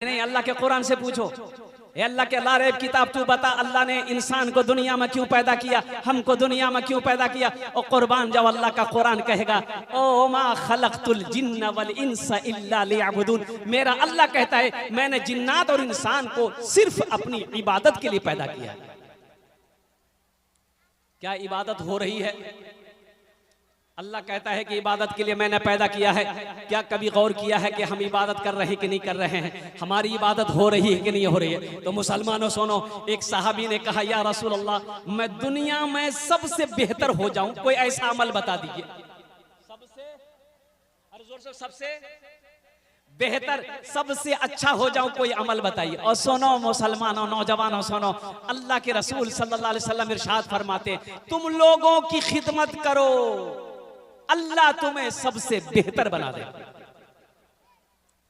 नहीं, अल्लाह के कुरान से पूछो। ए अल्लाह के लारेब किताब, तू बता अल्लाह ने इंसान को दुनिया में क्यों पैदा किया, हमको दुनिया में क्यों पैदा किया। और कुर्बान जब अल्लाह का कुरान कहेगा ओ मा खलक़तुल जिन्न वल इंसा इल्ला लियअबुदून, मेरा अल्लाह कहता है मैंने जिन्नात और इंसान को सिर्फ अपनी इबादत के लिए पैदा किया। क्या इबादत हो रही है? अल्लाह कहता है कि इबादत के लिए मैंने पैदा किया है। क्या कभी गौर किया है कि हम इबादत कर रहे हैं कि नहीं कर रहे हैं? हमारी इबादत हो रही है कि नहीं हो रही है? तो मुसलमानों सुनो, एक सहाबी ने कहा या रसूल अल्लाह, मैं दुनिया में सबसे बेहतर हो जाऊं, कोई ऐसा अमल बता दीजिए। सबसे, हर जोर से, सबसे बेहतर, सबसे अच्छा हो जाऊं, कोई अमल बताइए। और सुनो मुसलमानों, नौजवानों सुनो, अल्लाह के रसूल सल्लल्लाहु अलैहि वसल्लम इरशाद फरमाते, तुम लोगों की खिदमत करो, अल्लाह तुम्हें सबसे बेहतर बना दे।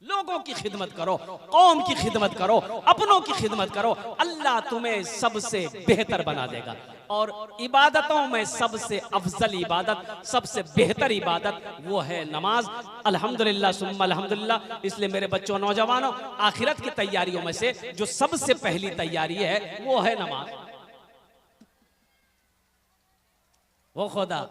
लोगों की खिदमत करो, कौम की खिदमत करो, अपनों की खिदमत करो, अल्लाह तुम्हें सबसे बेहतर बना देगा। और इबादतों में सबसे अफजल इबादत, सबसे बेहतर इबादत वो है नमाज। अल्हम्दुलिल्लाह सुम्मा अल्हम्दुलिल्लाह। इसलिए मेरे बच्चों, नौजवानों, आखिरत की तैयारियों में से जो सबसे पहली तैयारी है वो है नमाज। वो खुदा,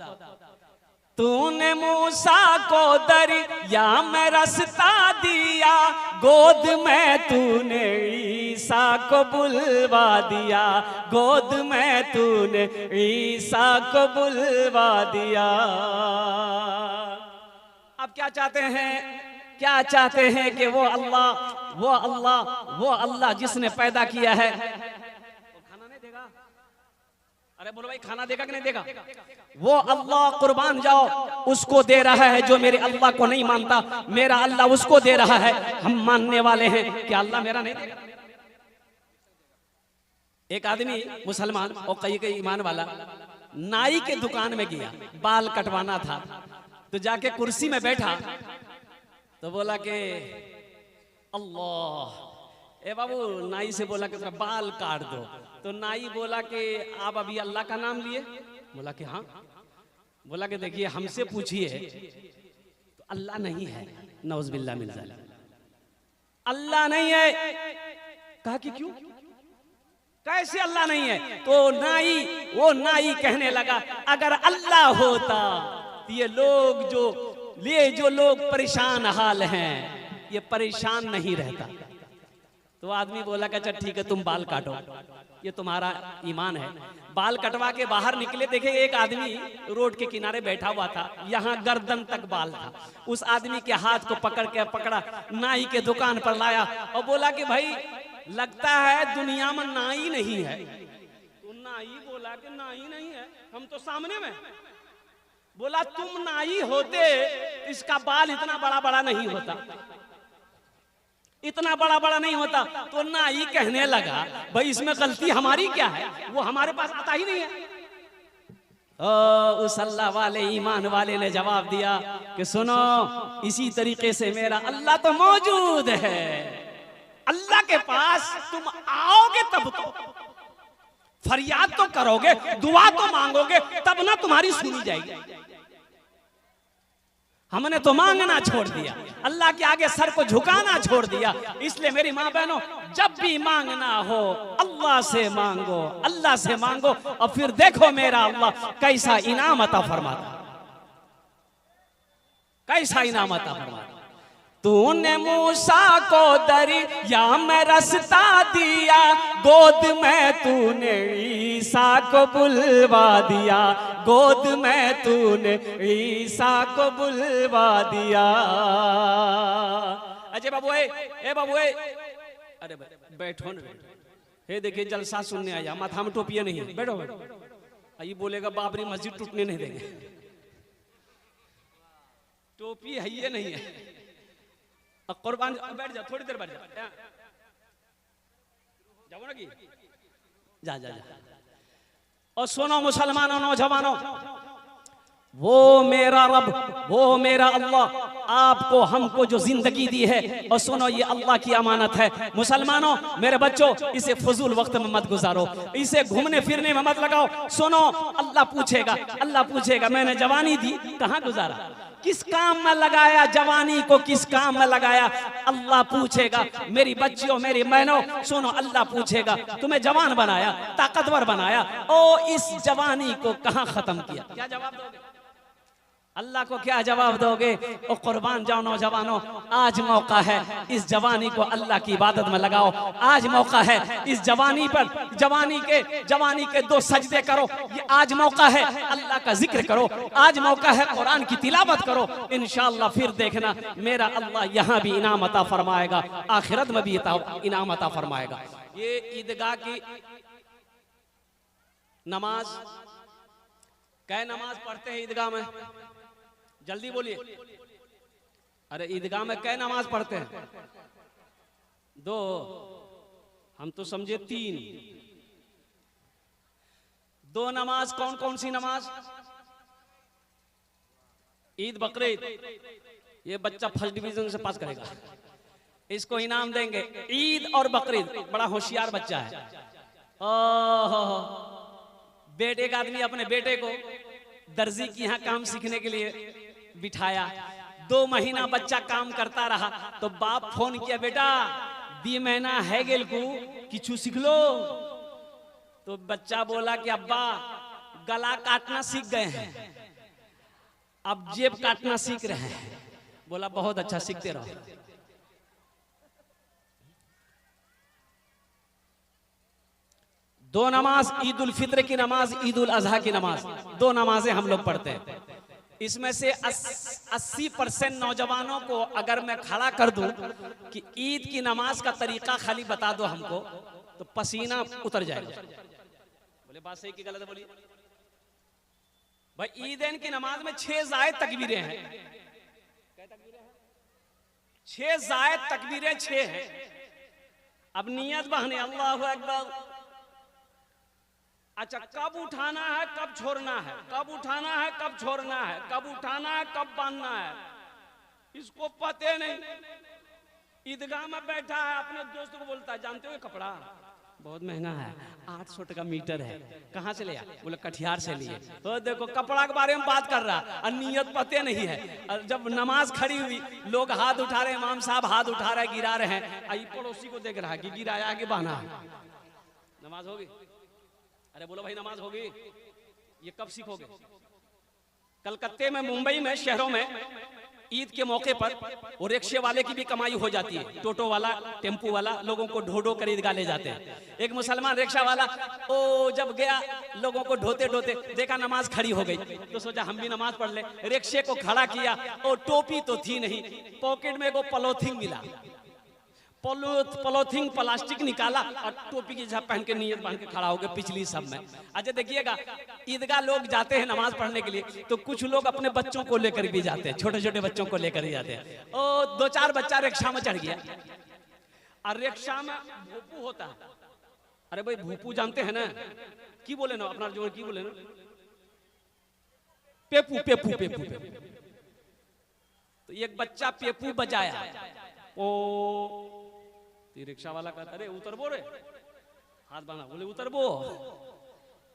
तूने मूसा को दरिया में रास्ता दिया, गोद में तूने ईसा को बुलवा दिया, गोद में तूने ईसा को बुलवा दिया। अब क्या चाहते हैं? क्या चाहते हैं कि वो अल्लाह जिसने पैदा किया है वो खाना नहीं देगा? अरे बोलो भाई, खाना देगा कि नहीं देगा? वो अल्लाह, कुर्बान जाओ, उसको दे रहा है जो मेरे अल्लाह को नहीं मानता, मेरा अल्लाह उसको दे रहा है। हम मानने वाले हैं कि अल्लाह मेरा नहीं देगा। एक आदमी मुसलमान और कई ईमान वाला नाई के दुकान में गया, बाल कटवाना था। तो जाके कुर्सी में बैठा तो बोला कि अल्लाह, ए बाबू, नाई से बोला कि बाल काट दो। तो नाई बोला कि आप अभी अल्लाह का नाम लिए? बोला कि हाँ। बोला कि देखिए, हमसे पूछिए तो अल्लाह नहीं है, नौज़ुबिल्लाह मिन ज़ालिक, अल्लाह नहीं है। कहा कि क्यों, कैसे अल्लाह नहीं है? तो वो नाई कहने लगा, अगर अल्लाह होता तो ये जो लोग परेशान हाल हैं, ये परेशान नहीं रहता। तो आदमी बोला कि अच्छा ठीक है, तुम बाल काटो, ये तुम्हारा ईमान है। बाल कटवा के बाहर निकले, देखे एक आदमी रोड के किनारे बैठा हुआ था, यहाँ गर्दन तक बाल था। उस आदमी के हाथ को पकड़ा, नाई के दुकान पर लाया और बोला कि भाई, लगता है दुनिया में नाई नहीं है। तो नाई बोला कि नाई नहीं है, हम तो सामने में। बोला तुम नाई होते इसका बाल इतना बड़ा बड़ा नहीं होता, इतना बड़ा बड़ा नहीं होता। तो नाई कहने लगा, भाई इसमें गलती हमारी क्या है, वो हमारे पास आता ही नहीं है। उस अल्लाह वाले, ईमान वाले ने जवाब दिया कि सुनो, इसी तरीके से मेरा अल्लाह तो मौजूद है। अल्लाह के पास तुम आओगे तब तो फरियाद तो करोगे, दुआ तो मांगोगे, तब ना तुम्हारी सुनी जाएगी। हमने तो मांगना छोड़ दिया, अल्लाह के आगे सर को झुकाना छोड़ दिया। इसलिए मेरी माँ बहनों, जब भी मांगना हो अल्लाह से मांगो, अल्लाह से मांगो, और फिर देखो मेरा अल्लाह कैसा इनाम अता फरमाता, कैसा इनाम अता फरमाता। तूने मूसा को दरिया में रास्ता दिया, गोद में तूने ईसा को बुलवा दिया, गोद में तूने ईसा को बुलवा दिया। अजय बाबू, ए बाबू, अरे बैठो ना, हे देखिए जलसा सुनने आया, माथा में टोपियां नहीं है, बैठो बैठो। ये बोलेगा बाबरी मस्जिद टूटने नहीं देंगे, टोपी है ये नहीं है। कुर्बान बैठ जा, थोड़ी देर बैठ जा, जाओ ना कि जा। और सुनो मुसलमानों, नौजवानों, वो मेरा रब, वो मेरा अल्लाह आपको हमको जो जिंदगी दी है, और सुनो ये अल्लाह की अमानत है। मुसलमानों, मेरे बच्चों, इसे फजूल वक्त में मत गुजारो, इसे घूमने फिरने में मत लगाओ। सुनो, अल्लाह पूछेगा मैंने जवानी दी कहाँ गुजारा, किस काम में लगाया, जवानी को किस काम में लगाया। अल्लाह पूछेगा मेरी बच्चियों, मेरी बहनों सुनो, अल्लाह पूछेगा तुम्हें जवान बनाया, ताकतवर बनाया, ओ इस जवानी को कहां खत्म किया। क्या जवाब दोगे अल्लाह को, क्या जवाब दोगे? ओ कुर्बान जाओ नौजवानों, आज मौका है, इस जवानी को अल्लाह की इबादत में लगाओ। आज मौका है, इस जवानी पर जवानी के 2 सजदे करो। ये आज मौका है, अल्लाह का जिक्र करो। आज मौका है, कुरान की तिलावत करो। इंशाअल्लाह फिर देखना मेरा अल्लाह यहाँ भी इनाम अता फरमाएगा, आखिरत में भी इनाम अता फरमाएगा। ये ईदगाह की नमाज, कै नमाज पढ़ते हैं ईदगाह में? जल्दी बोलिए। अरे ईदगाह में कै नमाज पढ़ते हैं? 2, हम तो समझे 3। 2 नमाज कौन कौन सी नमाज? ईद बकरीद। ये बच्चा फर्स्ट डिवीजन से पास करेगा, इसको इनाम देंगे। ईद और बकरीद, बड़ा होशियार बच्चा है। बेटे का आदमी अपने बेटे को दर्जी की यहाँ काम सीखने के लिए बिठाया। 2 महीना बच्चा काम करता रहा तो बाप फोन किया, बेटा 2 महीना है गेल को किछु सीख लो। तो बच्चा बोला कि अब्बा गला काटना सीख गए हैं, अब जेब काटना सीख रहे हैं। बोला बहुत अच्छा, सीखते रहो। दो नमाज, ईद उल फित्र की नमाज, ईद उल अजहा की नमाज, 2 नमाजें हम लोग पढ़ते हैं। इसमें से 80% नौजवानों को अगर मैं खड़ा कर दूं कि ईद की नमाज का तरीका खाली बता दो हमको, तो पसीना उतर जाएगा। बोले बात सही की गलत है? बोलिए भाई। ईदैन की नमाज में 6 जायद तकबीरें हैं। 6 जायद तकबीरें 6 हैं। अब नियत बहने अल्लाहु अकबर। अच्छा, कब उठाना है कब छोड़ना है, कब उठाना है कब छोड़ना है, कब उठाना है कब बांधना है, इसको पते नहीं। ईदगाह में बैठा है, अपने दोस्त को बोलता है जानते हो कपड़ा बहुत महंगा है, 800 टका मीटर है, कहाँ से लिया? बोले कटिहार से लिए। तो देखो कपड़ा के बारे में बात कर रहा और नियत पते नहीं है। और जब नमाज खड़ी हुई, लोग हाथ उठा रहे, इमाम साहब हाथ उठा रहे, गिरा रहे हैं, पड़ोसी को देख रहा है कि गिराया आगे बहाना है। नमाज होगी? अरे बोलो भाई नमाज होगी? ये कब सीखोगे? कलकत्ते में, मुंबई में, शहरों में ईद के मौके पर और रिक्शे वाले की भी कमाई हो जाती है। टोटो वाला, टेम्पू वाला लोगों को ढो कर ईदगाह ले जाते हैं। एक मुसलमान रिक्शा वाला जब गया, लोगों को ढोते ढोते देखा नमाज खड़ी हो गई, तो सोचा हम भी नमाज पढ़ ले। रिक्शे को खड़ा किया और टोपी तो थी नहीं, पॉकेट में को पॉलिथीन मिला। पॉलिथीन प्लास्टिक निकाला और टोपी की जगह पहन के नियत बांध के खड़ा हो गया पिछली सब में। अच्छा देखिएगा, ईदगाह लोग जाते हैं नमाज पढ़ने के लिए, तो कुछ लोग अपने बच्चों को लेकर भी जाते हैं, छोटे छोटे बच्चों को लेकर ही जाते हैं। 2-4 बच्चा रिक्शा में चढ़ गया और रिक्शा में भूपू होता है। अरे भाई भूपू जानते हैं ना? की बोले ना अपना जो की बोले ना, पेपू पेपू पेपू पेपू। तो एक बच्चा पेपू बजाया, रिक्शा वाला कहता अरे उतरबो रे, हाथ बांधा, बोले उतरबो।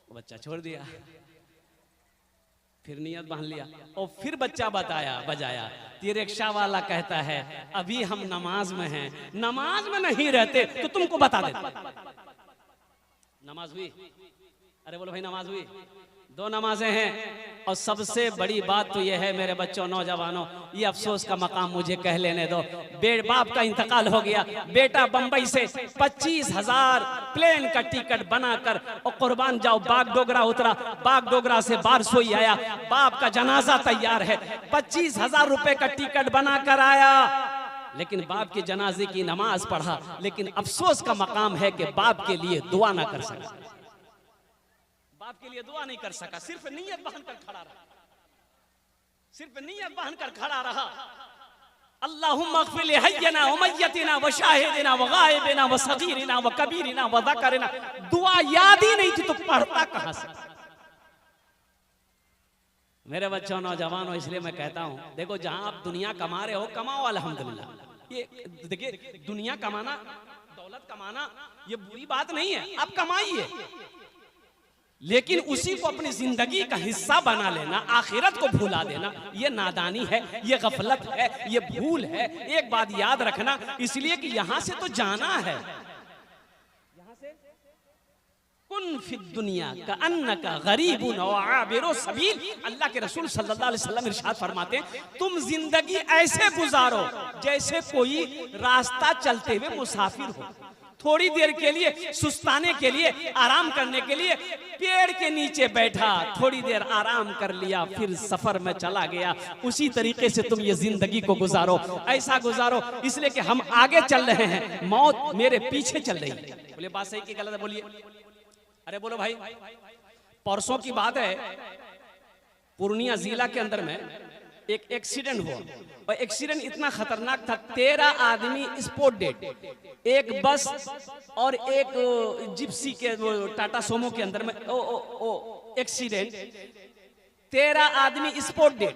बच्चा छोड़ दिया, फिर नियत बांध लिया और फिर बच्चा बजाया। ये रिक्शा वाला कहता है अभी हम नमाज में हैं, नमाज में नहीं रहते तो तुमको बता देते। नमाज हुई? अरे बोलो भाई नमाज हुई? 2 नमाजें हैं। और सबसे बड़ी बात तो यह है मेरे बच्चों, नौजवानों, ये अफसोस का मकाम मुझे कह लेने दो, बाप का इंतकाल हो गया। बेटा बंबई से 25,000 प्लेन का टिकट बनाकर और कुर्बान जाओ बागडोगरा उतरा, बागडोगरा से बारसोई आया, बाप का जनाजा तैयार है, 25,000 रुपए का टिकट बनाकर आया, लेकिन बाप के जनाजे की नमाज पढ़ा, लेकिन अफसोस का मकाम है कि बाप के लिए दुआ ना कर सका। बाप के लिए दुआ नहीं कर सका, सिर्फ नीयत बहन कर खड़ा रहा, सिर्फ नीयत बहन कर खड़ा रहा। अल्लाहुम्मा अग़फिर लि हय्यिना व मय्यतिना व शाहिदिना व गायबिना व सगीरिना व कबीरिना व ज़करिना। दुआ याद ही नहीं थी तो पढ़ता कहां से? मेरे बच्चों, नौजवानों, इसलिए मैं कहता हूं, देखो जहां आप दुनिया कमा रहे हो, कमाओ अल्हम्दुलिल्लाह। ये देखिए, दुनिया कमाना, दौलत कमाना ये बुरी बात नहीं है, आप कमाइए, लेकिन उसी को अपनी जिंदगी का हिस्सा बना लेना, आखिरत को भुला देना, ये नादानी है, ये गफलत है, ये भूल है। एक बात याद रखना, इसलिए कि यहां से तो जाना है। कुन फिद दुनिया का अन्नका गरीबुन व आबिरो सबील, अल्लाह के रसूल सल्लल्लाहु अलैहि वसल्लम इरशाद फरमाते हैं, तुम जिंदगी ऐसे गुजारो जैसे कोई रास्ता चलते हुए मुसाफिर हो। थोड़ी देर के लिए सुस्ताने के लिए, आराम करने के लिए पेड़ के नीचे बैठा, थोड़ी देर आराम कर लिया, फिर सफर में चला गया। उसी तरीके से तुम ये जिंदगी को गुजारो, ऐसा गुजारो। इसलिए कि हम आगे चल रहे हैं, मौत मेरे पीछे चल रही है। बोले बात सही कि गलत है? बोलिए, अरे बोलो भाई। परसों की बात है, पूर्णिया जिला के अंदर में एक एक्सीडेंट हुआ, और एक्सीडेंट इतना खतरनाक था, 13 आदमी स्पॉट डेड, एक बस और एक जिप्सी के टाटा सोमो के अंदर में एक्सीडेंट, 13 आदमी स्पॉट डेड,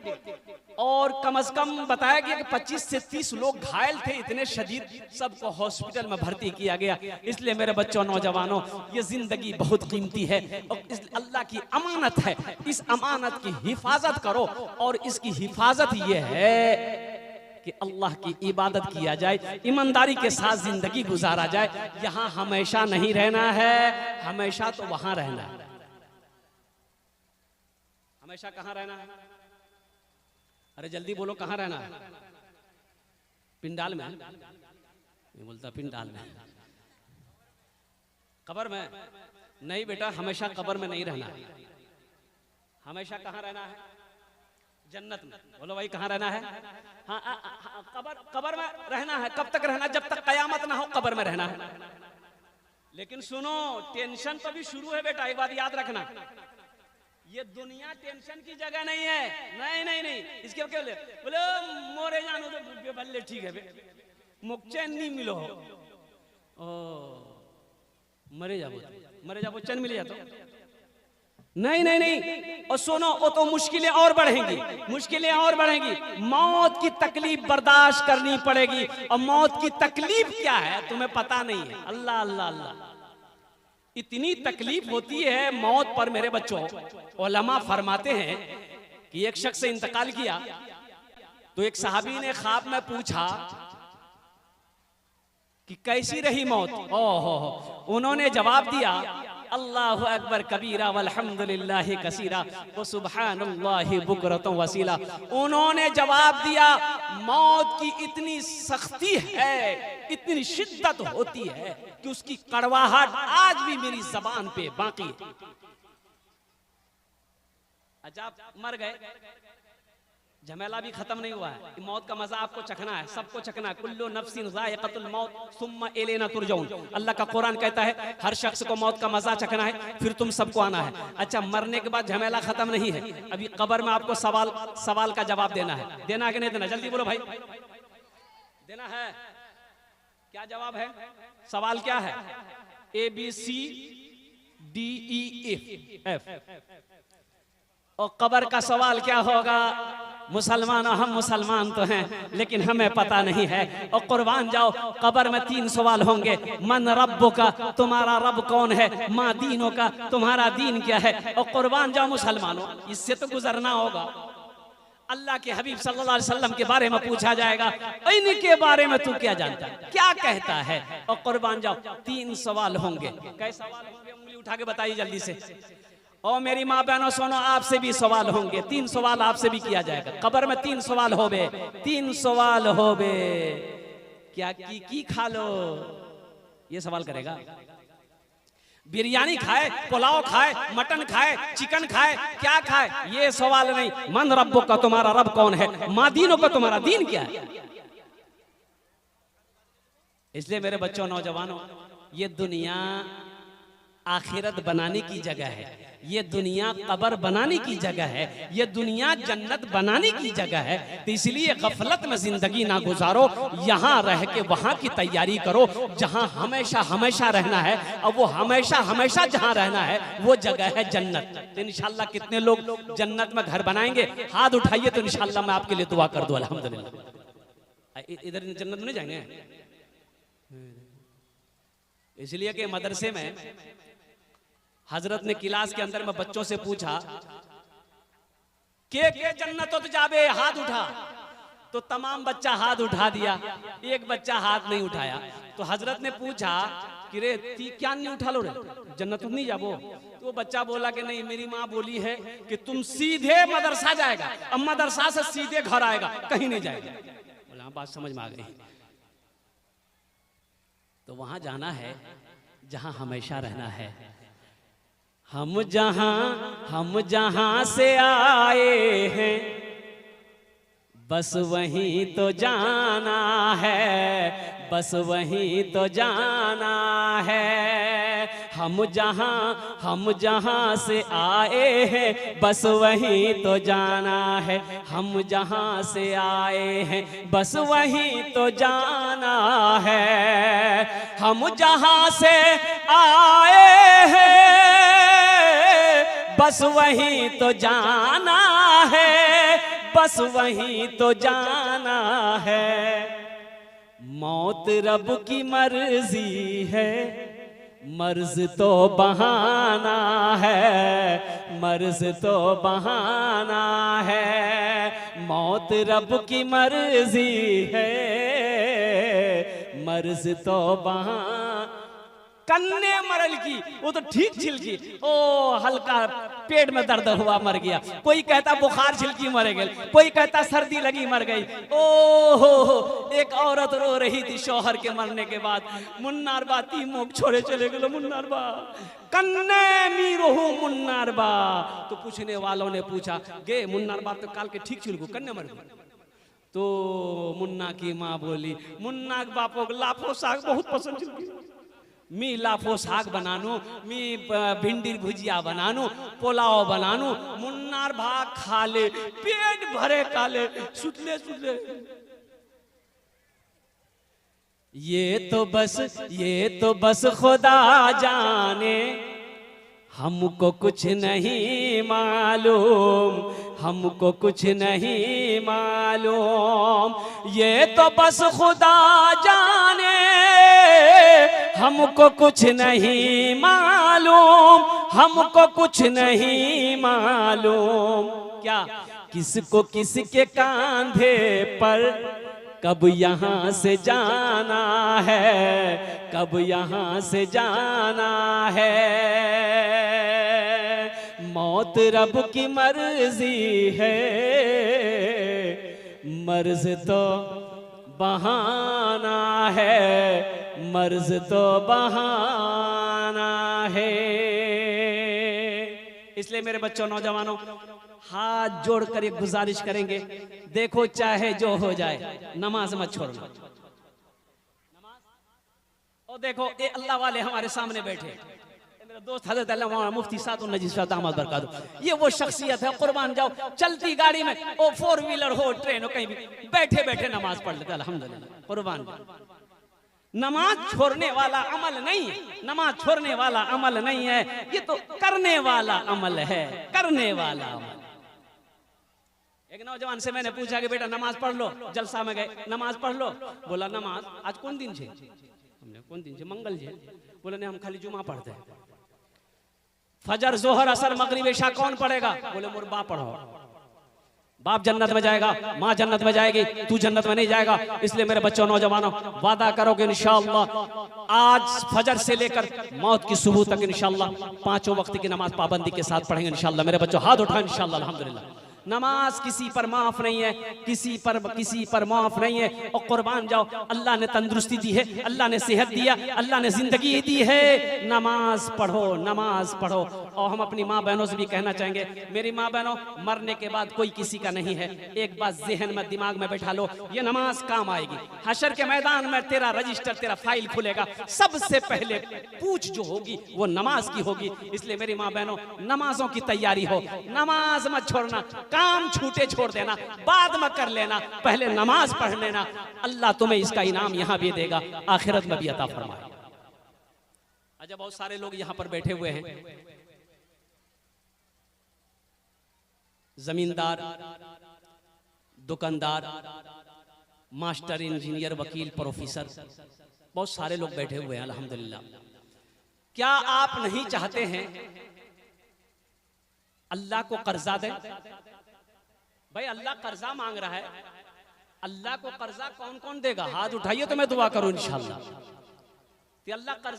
और कम से कम बताया गया कि 25 से 30 लोग घायल थे, इतने शदीद, सबको हॉस्पिटल में भर्ती किया गया। इसलिए मेरे बच्चों, नौजवानों, ये जिंदगी बहुत कीमती है और इस अल्लाह की अमानत है। इस अमानत की हिफाजत करो, और इसकी हिफाजत ये है कि अल्लाह की इबादत किया जाए, ईमानदारी के साथ जिंदगी गुजारा जाए। यहाँ हमेशा नहीं रहना है, हमेशा तो वहां रहना है। हमेशा कहाँ रहना है? अरे जल्दी बोलो, कहाँ रहना है? पिंडाल में? नहीं बोलता पिंडाल में, कब्र में नहीं बेटा, हमेशा कब्र में नहीं रहना है। हमेशा कहाँ रहना है? जन्नत में। बोलो भाई, कहाँ रहना है? हाँ, कब्र में रहना है। कब तक रहना? जब तक कयामत ना हो, कब्र में रहना है। लेकिन सुनो, टेंशन तो भी शुरू है बेटा, एक बात याद रखना, ये दुनिया टेंशन की जगह नहीं है। नहीं नहीं नहीं, इसके क्या बोले मोरे जानो तो बल्ले ठीक है, मुक्चैन नहीं मिलो, ओ मरे जाबो चैन मिल जातो। नहीं नहीं नहीं, और सुनो, वो तो मुश्किलें और बढ़ेंगी, मुश्किलें और बढ़ेंगी। मौत की तकलीफ बर्दाश्त करनी पड़ेगी, और मौत की तकलीफ क्या है तुम्हें पता नहीं है। अल्लाह अल्लाह अल्लाह, इतनी तकलीफ होती है मौत पर मेरे बच्चों। उलमा फरमाते हैं कि एक शख्स से इंतकाल किया, तो एक सहाबी ने ख्वाब में पूछा कि कैसी रही मौत। ओहो, उन्होंने जवाब दिया, अल्लाहु अकबर कबीरा वल्हम्दुलिल्लाहि कसीरा व सुब्हानल्लाहि बुकरतन वसीला। उन्होंने जवाब दिया, मौत की इतनी सख्ती है, इतनी शिद्दत होती है कि उसकी कड़वाहट आज भी मेरी जबान पे बाकी है। अच्छा, मर गए, झमेला भी खत्म नहीं हुआ है। मौत का मजा आपको चखना है, सबको चखना है। कुल्लु नफ्सिन ज़ाइक़तुल मौत सुम्मा इलैना तुरजऊन। अल्लाह का कुरान कहता है हर शख्स को मौत का मजा चखना है, फिर तुम सबको आना है। अच्छा, मरने के बाद झमेला खत्म नहीं है, अभी कब्र में आपको सवाल का जवाब देना है। देना है कि नहीं देना? जल्दी बोलो भाई, देना है? क्या जवाब है? सवाल क्या है? ABCDEF। और कब्र का सवाल क्या होगा? मुसलमान, हम मुसलमान तो हैं, लेकिन हमें पता नहीं है। और कुर्बान जाओ, कब्र में 3 सवाल होंगे। मन रब्बो का, तुम्हारा रब कौन है? माँ दीनों का, तुम्हारा दीन क्या है? और कुर्बान जाओ मुसलमानों, इससे तो गुजरना होगा। अल्लाह के हबीब सल्लल्लाहु अलैहि वसल्लम के बारे में पूछा जाएगा, इनके बारे में तू क्या जानता है, क्या कहता है? और कुर्बान जाओ, 3 सवाल होंगे। कैसे सवाल होंगे? उंगली उठा के बताइए जल्दी से। और मेरी माँ बहनों सुनो, आपसे भी सवाल होंगे, 3 सवाल आपसे भी किया जाएगा। कब्र में 3 सवाल होबे, 3 सवाल होबे। क्या की खा लो, ये सवाल करेगा। बिरयानी खाए, पुलाव खाए, मटन खाए, चिकन खाए, क्या खाए, ये सवाल नहीं। मन रब्बो का, तुम्हारा रब कौन है? माँ दीनों का, तुम्हारा दीन क्या है? इसलिए मेरे बच्चों, नौजवानों, ये दुनिया आखिरत बनाने की जगह है, ये दुनिया कब्र बनाने की जगह है, ये दुनिया जन्नत बनाने की जगह है। तो इसलिए गफलत में जिंदगी ना गुजारो, यहाँ रह के वहाँ की तैयारी करो जहाँ हमेशा हमेशा रहना है। और वो हमेशा हमेशा जहाँ रहना है वो जगह है जन्नत। तो इंशाल्लाह कितने लोग जन्नत में घर बनाएंगे? हाथ उठाइए तो इंशाल्लाह मैं आपके लिए दुआ कर दूं। अल्हम्दुलिल्लाह। इधर जन्नत में नहीं जाएंगे, इसलिए कि मदरसे में हजरत ने क्लास के अंदर में बच्चों से पूछा के जन्नत तो जाबे, हाथ उठा। तो तमाम बच्चा हाथ उठा दिया, एक बच्चा हाथ नहीं उठाया। तो हजरत ने पूछा कि रे ती क्या नहीं उठा लो रे, जन्नत नहीं जाबो। तो वो बच्चा बोला कि नहीं, मेरी माँ बोली है कि तुम सीधे मदरसा जाएगा, अब मदरसा से सीधे घर आएगा, कहीं नहीं जाएगा। बोला बात समझ में आ गई। तो वहां जाना है जहां हमेशा रहना है। हम जहां से आए हैं बस वहीं तो जाना है, बस वहीं तो जाना है। हम जहां से आए हैं बस वहीं तो जाना है। हम जहां से आए हैं बस वहीं तो जाना है। हम जहां से आए हैं बस वहीं तो जाना है, बस वहीं तो जाना है। मौत रब की मर्जी है, मर्ज तो बहाना है, मर्ज तो बहाना है। मौत रब की मर्जी है, मर्ज तो बहाना। कन्ने मरल की वो तो ठीक छिलकी, ओ हल्का पेट में दर्द हुआ मर गया। कोई कहता बुखार छिलकी मर गई, कोई कहता सर्दी लगी मर गई। ओ हो एक औरत रो रही थी शौहर के मरने के बाद। मुन्नार बा ती मुख छोड़े चले गए, मुन्नार बा कन्ने मीरो मुन्नार बा। तो पूछने वालों ने पूछा गे मुन्नार बा तो काल के ठीक छिलको कन्ने मर गई। तो मुन्ना की माँ बोली मुन्ना के बापो लाफो साग बहुत पसंद छिलकी, मी लाफो साग बनानू, मी भिंडी भुजिया बनानू, पोलाव बनानू। मुन्नार भाग खा ले, पेट भरे काले सुतले सुतले। ये तो बस खुदा जाने, हमको कुछ नहीं मालूम, हमको कुछ नहीं मालूम। ये तो बस खुदा जाने, हमको कुछ नहीं मालूम, हमको कुछ नहीं मालूम। क्या किसको किसके कांधे पर कब यहाँ से जाना है, कब यहाँ से जाना है। मौत रब की मर्जी है, मर्ज तो बहाना है, मर्ज तो बहाना है। इसलिए मेरे बच्चों नौजवानों हाथ जोड़कर एक गुजारिश करेंगे, देखो चाहे जो हो जाए नमाज मत छोड़ना। और देखो ये अल्लाह वाले हमारे सामने बैठे, मेरा दोस्त हजरत अल्लामा मुफ्ती सादुल नजीर साहब दामद बरकातहू, ये वो शख्सियत है कुर्बान जाओ चलती गाड़ी में ओ 4 व्हीलर हो ट्रेन हो कहीं भी बैठे बैठे नमाज पढ़ लेते अल्हम्दुलिल्लाह कुर्बान। नमाज छोड़ने वाला अमल नहीं है, नमाज छोड़ने वाला अमल नहीं है, ये तो करने वाला अमल है, करने वाला अमल। एक नौजवान से मैंने पूछा कि बेटा नमाज पढ़ लो, जलसा में गए नमाज पढ़ लो। बोला नमाज आज कौन दिन छे? हमने कौन दिन छे? मंगल छे। बोले नहीं हम खाली जुमा पढ़ते हैं। फजर जोहर असर मगरिब इशा कौन पढ़ेगा? बोले मोर बाप पढ़ो। बाप जन्नत में जाएगा, माँ जन्नत में जाएगी, तू जन्नत में नहीं जाएगा। इसलिए मेरे बच्चों नौजवानों वादा करोगे इंशाअल्लाह आज फजर से लेकर मौत की सुबह तक इंशाअल्लाह 5 वक्त की नमाज पाबंदी के साथ पढ़ेंगे इंशाअल्लाह। मेरे बच्चों हाथ उठाएं इंशाअल्लाह अल्हम्दुलिल्लाह। नमाज किसी पर माफ नहीं है, किसी पर माफ नहीं है। और कुर्बान जाओ अल्लाह ने तंदुरुस्ती दी है, अल्लाह ने सेहत दिया, अल्लाह ने जिंदगी दी है। नमाज पढ़ो, नमाज पढ़ो। और हम अपनी माँ बहनों से भी कहना चाहेंगे, मेरी माँ बहनों मरने के बाद कोई किसी का नहीं है। एक बात जहन में दिमाग में बैठा लो, ये नमाज काम आएगी। हशर के मैदान में तेरा रजिस्टर, तेरा फाइल खुलेगा, सबसे पहले पूछ जो होगी वो नमाज की होगी। इसलिए मेरी माँ बहनों नमाजों की तैयारी हो, नमाज मत छोड़ना। काम छूटे छोड़ देना, बाद में कर लेना, पहले नमाज पढ़ लेना। अल्लाह तुम्हें इसका इनाम यहां भी देगा, आखिरत में भी अता फरमाएगा। अच्छा बहुत सारे लोग यहां पर बैठे हुए हैं, जमींदार, दुकानदार, मास्टर, इंजीनियर, वकील, प्रोफेसर, बहुत सारे लोग बैठे हुए हैं अल्हम्दुलिल्लाह। क्या आप नहीं चाहते हैं अल्लाह को कर्जा दे? भाई अल्लाह कर्जा मांग रहा है, अल्लाह को कर्जा कौन कौन देगा? हाथ उठाइए तो मैं दुआ करूं इंशाअल्लाह। अल्लाह कर्जा